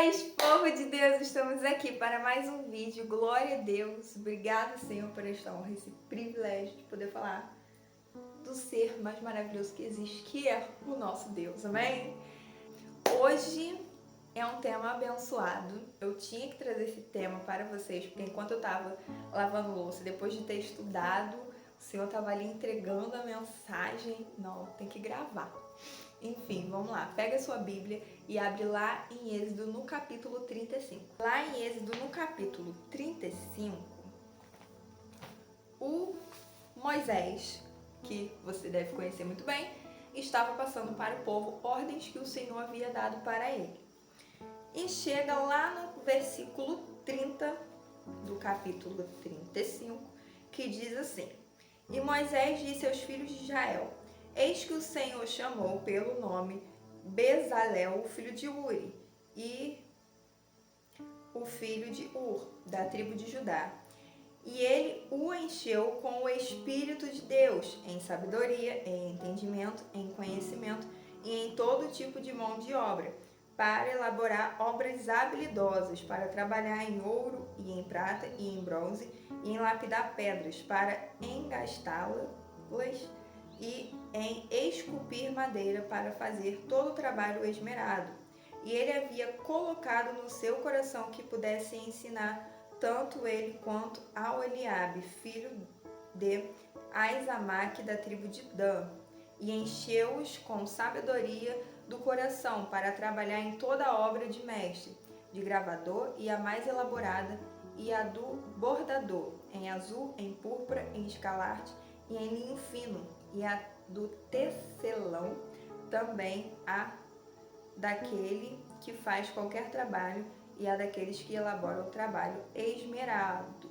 Paz, povo de Deus, estamos aqui para mais um vídeo. Glória a Deus, obrigado, Senhor, por esta honra, esse privilégio de poder falar do ser mais maravilhoso que existe, que é o nosso Deus, amém? Hoje é um tema abençoado. Eu tinha que trazer esse tema para vocês, porque enquanto eu estava lavando louça, depois de ter estudado, o Senhor estava ali entregando a mensagem. Não, tem que gravar. Enfim, vamos lá. Pega a sua Bíblia e abre lá em Êxodo no capítulo 35. Lá em Êxodo no capítulo 35, o Moisés, que você deve conhecer muito bem, estava passando para o povo ordens que o Senhor havia dado para ele. E chega lá no versículo 30 do capítulo 35, que diz assim: E Moisés disse aos filhos de Israel: Eis que o Senhor chamou pelo nome Bezalel, o filho de Uri, e o filho de Ur, da tribo de Judá. E ele o encheu com o Espírito de Deus, em sabedoria, em entendimento, em conhecimento e em todo tipo de mão de obra, para elaborar obras habilidosas, para trabalhar em ouro e em prata e em bronze, e em lapidar pedras, para engastá-las e em esculpir madeira para fazer todo o trabalho esmerado. E ele havia colocado no seu coração que pudesse ensinar tanto ele quanto a Oliabe, filho de Aizamaque, da tribo de Dan, e encheu-os com sabedoria do coração para trabalhar em toda a obra de mestre, de gravador e a mais elaborada, e a do bordador, em azul, em púrpura, em escarlate e em linho fino, e a do tecelão, também a daquele que faz qualquer trabalho e a daqueles que elaboram o trabalho esmerado.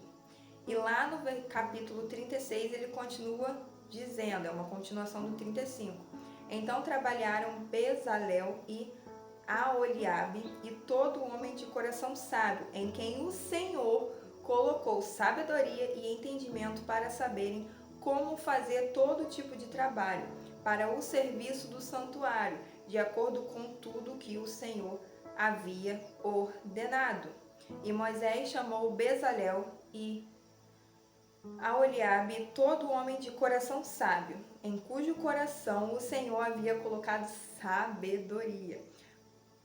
E lá no capítulo 36 ele continua dizendo, é uma continuação do 35. Então trabalharam Bezalel e Aholiabe e todo homem de coração sábio, em quem o Senhor colocou sabedoria e entendimento para saberem como fazer todo tipo de trabalho para o serviço do santuário, de acordo com tudo que o Senhor havia ordenado. E Moisés chamou Bezalel e Aholiabe, todo homem de coração sábio, em cujo coração o Senhor havia colocado sabedoria,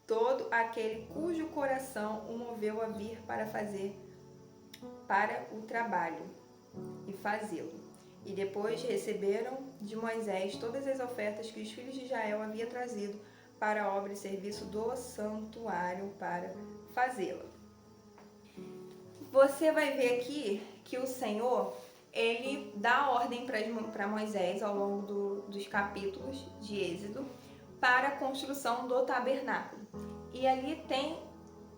todo aquele cujo coração o moveu a vir para fazer para o trabalho e fazê-lo. E depois receberam de Moisés todas as ofertas que os filhos de Israel haviam trazido para a obra e serviço do santuário para fazê-la. Você vai ver aqui que o Senhor, ele dá ordem para Moisés ao longo dos capítulos de Êxodo para a construção do tabernáculo. E ali tem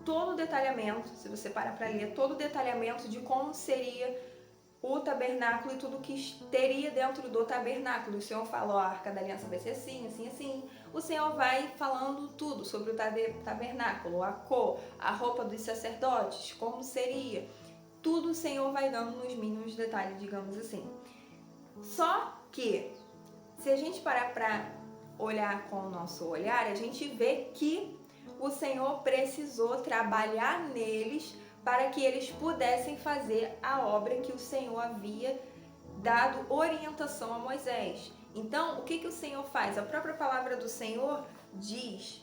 todo o detalhamento, se você parar para ler, todo o detalhamento de como seria o tabernáculo e tudo que teria dentro do tabernáculo. O Senhor falou, a Arca da Aliança vai ser assim, assim, assim. O Senhor vai falando tudo sobre o tabernáculo, a cor, a roupa dos sacerdotes, como seria. Tudo o Senhor vai dando nos mínimos detalhes, digamos assim. Só que, se a gente parar para olhar com o nosso olhar, a gente vê que o Senhor precisou trabalhar neles para que eles pudessem fazer a obra que o Senhor havia dado orientação a Moisés. Então, o que o Senhor faz? A própria palavra do Senhor diz: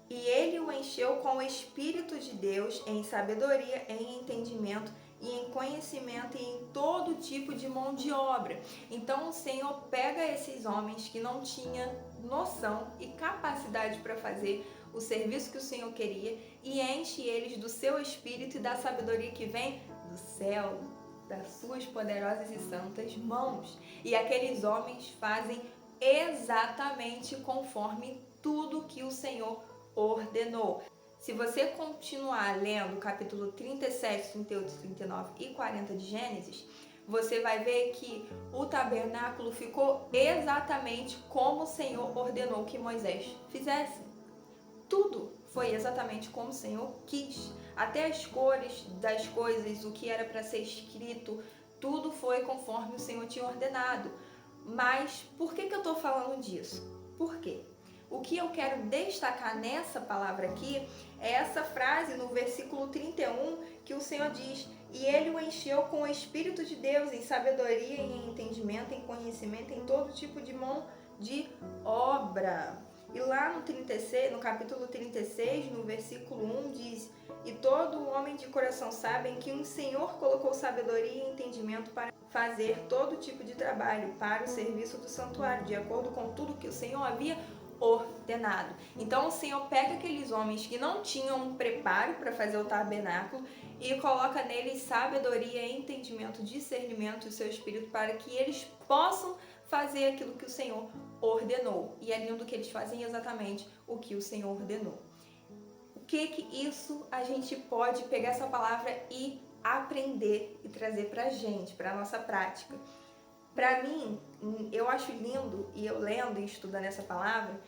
e ele o encheu com o Espírito de Deus em sabedoria, em entendimento e em conhecimento e em todo tipo de mão de obra. Então o Senhor pega esses homens que não tinham noção e capacidade para fazer o serviço que o Senhor queria e enche eles do seu Espírito e da sabedoria que vem do céu, das suas poderosas e santas mãos. E aqueles homens fazem exatamente conforme tudo que o Senhor ordenou. Se você continuar lendo o capítulo 37, 38, 39 e 40 de Gênesis, você vai ver que o tabernáculo ficou exatamente como o Senhor ordenou que Moisés fizesse. Tudo foi exatamente como o Senhor quis. Até as cores das coisas, o que era para ser escrito, tudo foi conforme o Senhor tinha ordenado. Mas por que eu estou falando disso? Por quê? o que eu quero destacar nessa palavra aqui é essa frase no versículo 31 que o Senhor diz: e ele o encheu com o Espírito de Deus em sabedoria, em entendimento, em conhecimento, em todo tipo de mão de obra. E lá no 36, no capítulo 36, no versículo 1 diz: e todo homem de coração sabe que o Senhor colocou sabedoria e entendimento para fazer todo tipo de trabalho para o serviço do santuário, de acordo com tudo que o Senhor havia ordenado. Então o Senhor pega aqueles homens que não tinham um preparo para fazer o tabernáculo e coloca neles sabedoria, entendimento, discernimento do seu espírito para que eles possam fazer aquilo que o Senhor ordenou. E é lindo que eles fazem exatamente o que o Senhor ordenou. O que isso a gente pode pegar essa palavra e aprender e trazer pra gente, pra nossa prática? Pra mim, eu acho lindo, e eu lendo e estudando essa palavra,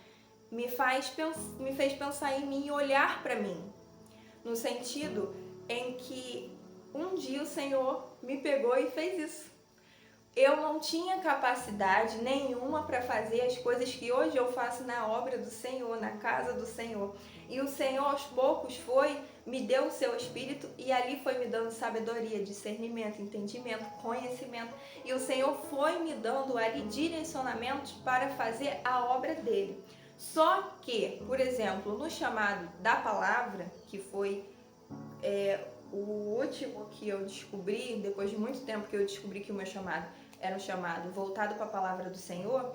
me fez pensar em mim e olhar pra mim, no sentido em que um dia o Senhor me pegou e fez isso. Eu não tinha capacidade nenhuma para fazer as coisas que hoje eu faço na obra do Senhor, na casa do Senhor. E o Senhor aos poucos me deu o seu Espírito e ali foi me dando sabedoria, discernimento, entendimento, conhecimento. E o Senhor foi me dando ali direcionamentos para fazer a obra dele. Só que, por exemplo, no chamado da palavra, que foi o último que eu descobri, depois de muito tempo que eu descobri que o meu chamado era um chamado voltado para a palavra do Senhor,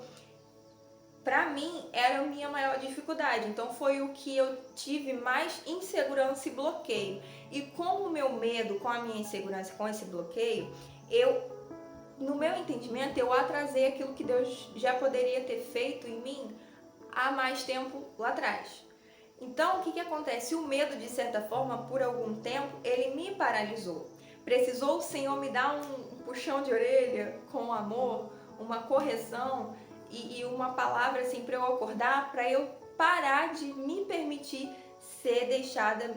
para mim era a minha maior dificuldade. Então foi o que eu tive mais insegurança e bloqueio. E com o meu medo, com a minha insegurança, com esse bloqueio, no meu entendimento, eu atrasei aquilo que Deus já poderia ter feito em mim há mais tempo lá atrás. Então, o que acontece? O medo, de certa forma, por algum tempo, ele me paralisou. Precisou o Senhor me dar um puxão de orelha com amor, uma correção e uma palavra assim para eu acordar, para eu parar de me permitir ser deixada,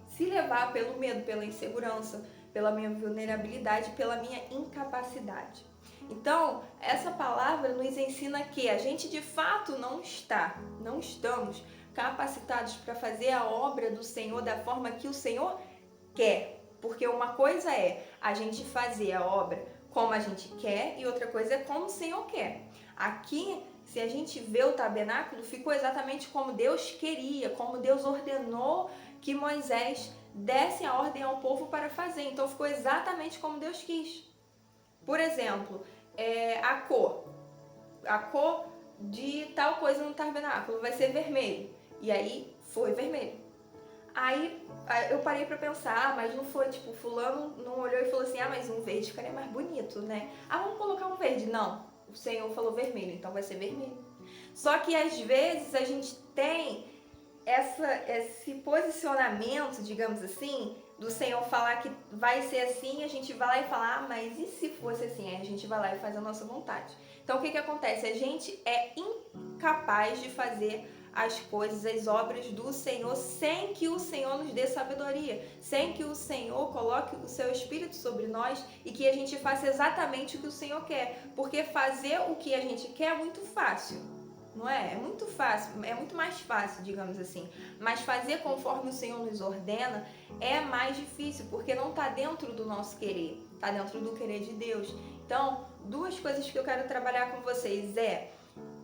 se levar pelo medo, pela insegurança, pela minha vulnerabilidade, pela minha incapacidade. Então, essa palavra nos ensina que a gente de fato não estamos capacitados para fazer a obra do Senhor da forma que o Senhor quer. Porque uma coisa é a gente fazer a obra como a gente quer e outra coisa é como o Senhor quer. Aqui, se a gente vê o tabernáculo, ficou exatamente como Deus queria, como Deus ordenou que Moisés desse a ordem ao povo para fazer. Então ficou exatamente como Deus quis. Por exemplo, a cor de tal coisa no tabernáculo vai ser vermelho. E aí foi vermelho. Aí eu parei pra pensar, mas não foi tipo, fulano não olhou e falou assim, mas um verde ficaria mais bonito, né? Vamos colocar um verde. Não, o Senhor falou vermelho, então vai ser vermelho. Só que às vezes a gente tem esse posicionamento, digamos assim, do Senhor falar que vai ser assim, a gente vai lá e fala, mas e se fosse assim? Aí a gente vai lá e faz a nossa vontade. Então o que acontece? A gente é incapaz de fazer as coisas, as obras do Senhor sem que o Senhor nos dê sabedoria, sem que o Senhor coloque o seu Espírito sobre nós e que a gente faça exatamente o que o Senhor quer, porque fazer o que a gente quer é muito fácil, não é? É muito fácil, é muito mais fácil, digamos assim, mas fazer conforme o Senhor nos ordena é mais difícil, porque não está dentro do nosso querer, está dentro do querer de Deus. Então, duas coisas que eu quero trabalhar com vocês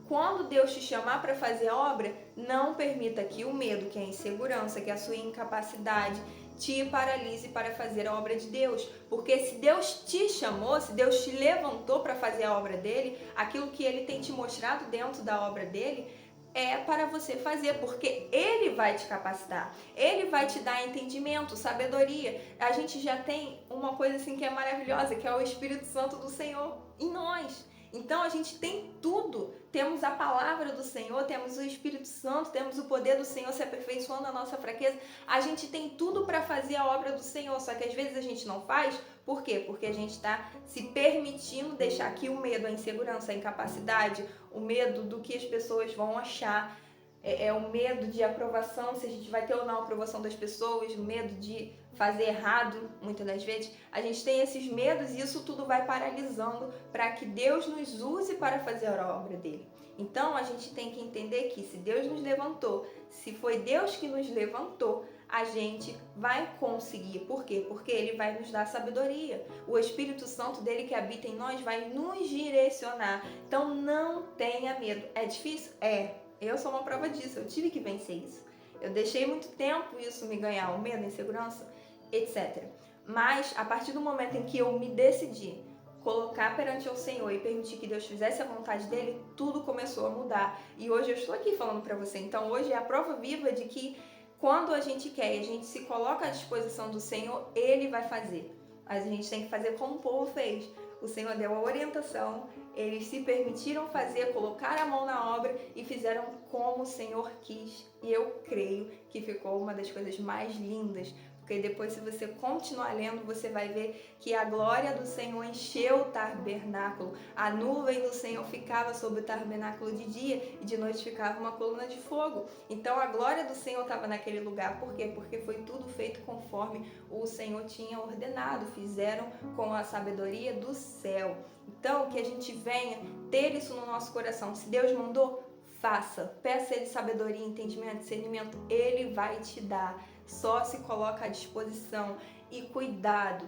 quando Deus te chamar para fazer a obra, não permita que o medo, que a insegurança, que a sua incapacidade te paralise para fazer a obra de Deus. Porque se Deus te chamou, se Deus te levantou para fazer a obra dele, aquilo que ele tem te mostrado dentro da obra dele, é para você fazer, porque ele vai te capacitar, ele vai te dar entendimento, sabedoria. A gente já tem uma coisa assim que é maravilhosa, que é o Espírito Santo do Senhor em nós. Então a gente tem tudo, temos a palavra do Senhor, temos o Espírito Santo, temos o poder do Senhor se aperfeiçoando a nossa fraqueza. A gente tem tudo para fazer a obra do Senhor, só que às vezes a gente não faz. Por quê? Porque a gente está se permitindo deixar que o medo, a insegurança, a incapacidade, o medo do que as pessoas vão achar, é o medo de aprovação, se a gente vai ter ou não a aprovação das pessoas, o medo de fazer errado, muitas das vezes. A gente tem esses medos e isso tudo vai paralisando para que Deus nos use para fazer a obra dele. Então a gente tem que entender que se Deus nos levantou, se foi Deus que nos levantou, a gente vai conseguir. Por quê? Porque Ele vai nos dar sabedoria. O Espírito Santo dele que habita em nós vai nos direcionar. Então não tenha medo. É difícil? É. Eu sou uma prova disso. Eu tive que vencer isso. Eu deixei muito tempo isso me ganhar, o medo, a insegurança, etc. Mas a partir do momento em que eu me decidi colocar perante o Senhor e permitir que Deus fizesse a vontade dele, tudo começou a mudar. E hoje eu estou aqui falando para você. Então hoje é a prova viva de que quando a gente quer e a gente se coloca à disposição do Senhor, Ele vai fazer. Mas a gente tem que fazer como o povo fez. O Senhor deu a orientação, eles se permitiram fazer, colocar a mão na obra e fizeram como o Senhor quis. E eu creio que ficou uma das coisas mais lindas. Porque depois, se você continuar lendo, você vai ver que a glória do Senhor encheu o tabernáculo. A nuvem do Senhor ficava sobre o tabernáculo de dia e de noite ficava uma coluna de fogo. Então a glória do Senhor estava naquele lugar. Por quê? Porque foi tudo feito conforme o Senhor tinha ordenado. Fizeram com a sabedoria do céu. Então que a gente venha ter isso no nosso coração. Se Deus mandou, faça. Peça Ele sabedoria, entendimento, discernimento. Ele vai te dar. Só se coloca à disposição. E cuidado,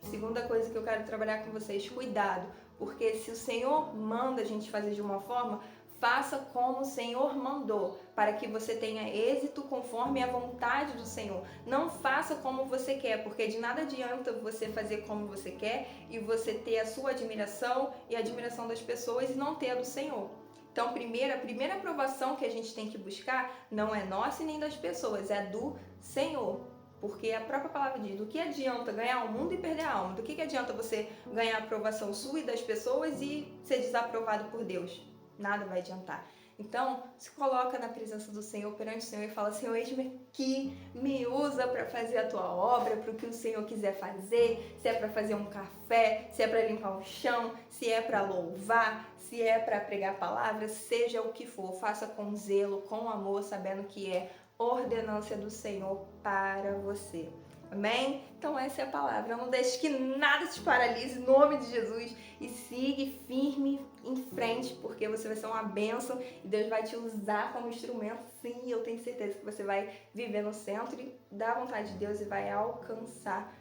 segunda coisa que eu quero trabalhar com vocês, cuidado, porque se o Senhor manda a gente fazer de uma forma, faça como o Senhor mandou, para que você tenha êxito conforme a vontade do Senhor. Não faça como você quer, porque de nada adianta você fazer como você quer e você ter a sua admiração e a admiração das pessoas e não ter a do Senhor. Então, a primeira aprovação que a gente tem que buscar não é nossa e nem das pessoas, é do Senhor. Porque a própria palavra diz, do que adianta ganhar o mundo e perder a alma? Do que adianta você ganhar a aprovação sua e das pessoas e ser desaprovado por Deus? Nada vai adiantar. Então, se coloca na presença do Senhor, perante o Senhor e fala, Senhor, eis-me aqui, me usa para fazer a tua obra, para o que o Senhor quiser fazer, se é para fazer um café, se é para limpar o chão, se é para louvar, se é para pregar a palavra, seja o que for, faça com zelo, com amor, sabendo que é ordenância do Senhor para você. Amém? Então essa é a palavra. Não deixe que nada te paralise, em nome de Jesus, e siga firme em frente, porque você vai ser uma bênção e Deus vai te usar como instrumento. Sim, eu tenho certeza que você vai viver no centro da vontade de Deus e vai alcançar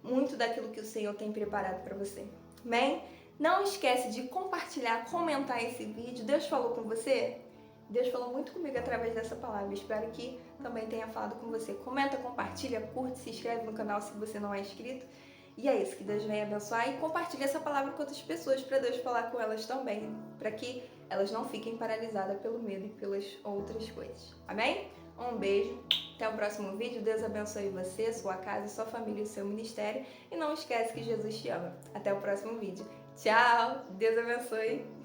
muito daquilo que o Senhor tem preparado para você. Amém? Não esquece de compartilhar, comentar esse vídeo. Deus falou com você? Deus falou muito comigo através dessa palavra. Espero que também tenha falado com você. Comenta, compartilha, curte, se inscreve no canal se você não é inscrito. E é isso, que Deus venha abençoar e compartilhe essa palavra com outras pessoas para Deus falar com elas também, para que elas não fiquem paralisadas pelo medo e pelas outras coisas. Amém? Um beijo, até o próximo vídeo. Deus abençoe você, sua casa, sua família e o seu ministério. E não esquece que Jesus te ama. Até o próximo vídeo. Tchau, Deus abençoe.